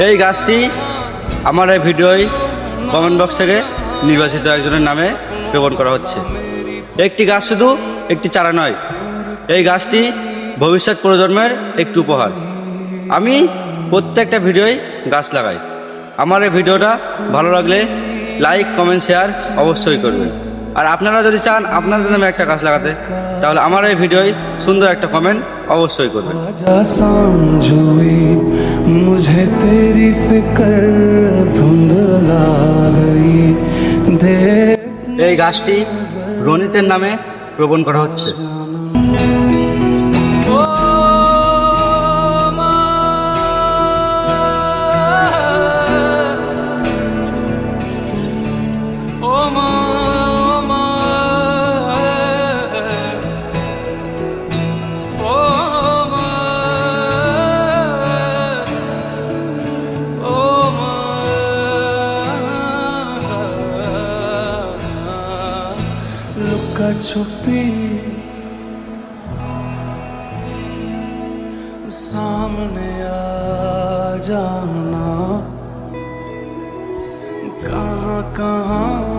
এই গাছটি আমার এই ভিডিওয় কমেন্ট বক্স থেকে নির্বাচিত একজনের নামে রোপণ করা হচ্ছে। একটি গাছ শুধু একটি চারা নয়, এই গাছটি ভবিষ্যৎ প্রজন্মের একটি উপহার। আমি প্রত্যেকটা ভিডিওয় গাছ লাগাই। আমার এই ভিডিওটা ভালো লাগলে লাইক, কমেন্ট, শেয়ার অবশ্যই করবেন। আর আপনারা যদি চান আপনাদের নামে একটা গাছ লাগাতে, তাহলে আমার এই ভিডিওয় সুন্দর একটা কমেন্ট অবশ্যই করবেন। मुझे तेरी फिक्र धुंधला गई। এই গাছটি রনিতের নামে রোপণ করা হচ্ছে। लुका छुपी सामने आ जाना, कहाँ कहाँ